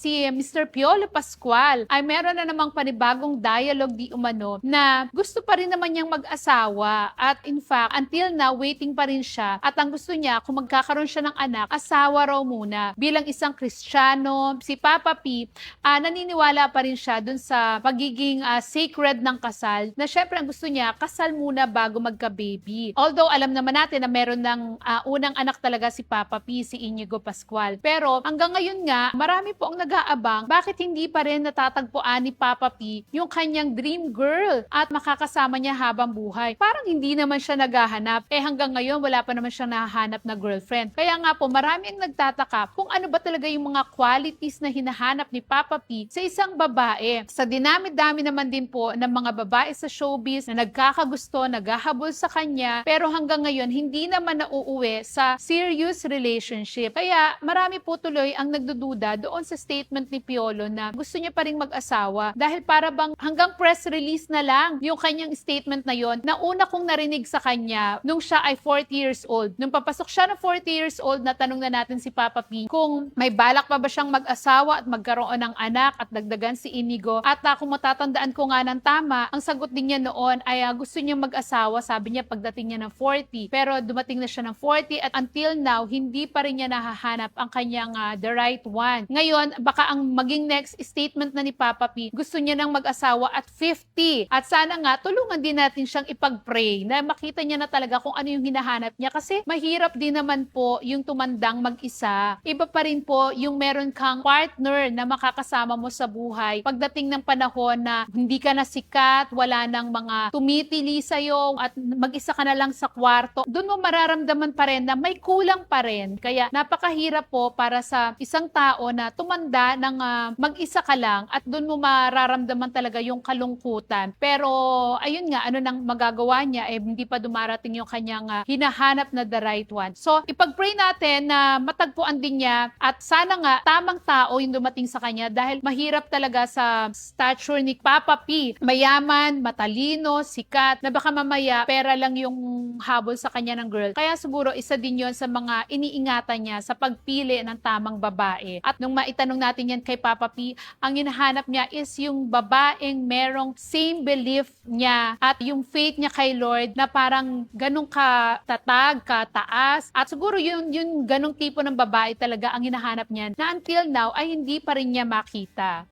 si Mr. Piolo Pascual ay meron na namang panibagong dialogue di umano na gusto pa rin naman niyang mag-asawa at in fact, until now, waiting pa rin siya at ang gusto niya, kung magkakaroon siya ng anak, asawa raw muna. Bilang isang Kristiyano, si Papa P, naniniwala pa rin siya dun sa pagiging sacred ng kasal na syempre ang gusto niya, kasal muna bago magka-baby. Although alam naman natin na meron ng unang anak talaga si Papa P, si Inigo Pascual. Pero hanggang ngayon nga, marami po ang nag-aabang bakit hindi pa rin natatagpuan ni Papa P yung kanyang dream girl at makakasama niya habang buhay. Parang hindi naman siya naghahanap. Hanggang ngayon, wala pa naman siyang nahahanap na girlfriend. Kaya nga po, marami ang nagtataka kung ano ba talaga yung mga qualities na hinahanap ni Papa P sa isang babae. Sa dinami-dami naman din po ng mga babae sa showbiz na nagkakagusto, naghahabol sa kanya, pero hanggang ngayon, hindi naman nauuwi sa serious relationship. Kaya marami po tuloy ang nagdududa doon sa statement ni Piolo na gusto niya pa rin mag-asawa dahil para bang hanggang press release na lang yung kanyang statement na yon na una kong narinig sa kanya nung siya ay 40 years old. Nung papasok siya na 40 years old, natanong na natin si Papa P kung may balak pa ba siyang mag-asawa at magkaroon ng anak at dagdagan si Inigo. At kung matatandaan ko nga ng tama, ang sagot din niya noon ay gusto niya mag-asawa, sabi niya pagdating niya ng 40. Pero dumating na siya ng 40 at until now, hindi pa rin niya nahahanap ang kanyang the right one. Ngayon, baka ang maging next statement na ni Papa P, gusto niya nang mag-asawa at 50. At sana nga, tulungan din natin siyang ipag-pray na makita niya na talaga kung ano yung hinahanap niya. Kasi mahirap din naman po yung tumandang mag-isa. Iba pa rin po yung meron kang partner na makakasama mo sa buhay. Pagdating ng panahon na hindi ka na sikat, wala nang mga tumitili sa'yo at mag-isa ka na lang sa kwarto, doon mo mararamdaman pa rin na may kulang pa rin. Kaya napakahirap po para sa isang tao na tumanda ng mag-isa ka lang at doon mo mararamdaman talaga yung kalungkutan. Pero ayun nga, ano nang magagawa niya, hindi pa dumarating yung kanyang hinahanap na the right one. So, ipag-pray natin na matagpuan din niya at sana nga tamang tao yung dumating sa kanya dahil mahirap talaga sa stature ni Papa P. Mayaman, matalino, sikat, na baka mamaya pera lang yung habol sa kanya ng girl. Kaya siguro isa din yon sa mga iniingatan niya sa pagpili ng tamang babae. At nung maitanong natin yan kay Papa P, ang hinahanap niya is yung babaeng merong same belief niya at yung faith niya kay Lord na parang ganun katatag, kataas. At siguro yung ganung tipo ng babae talaga ang hinahanap niya na until now ay hindi pa rin niya makita.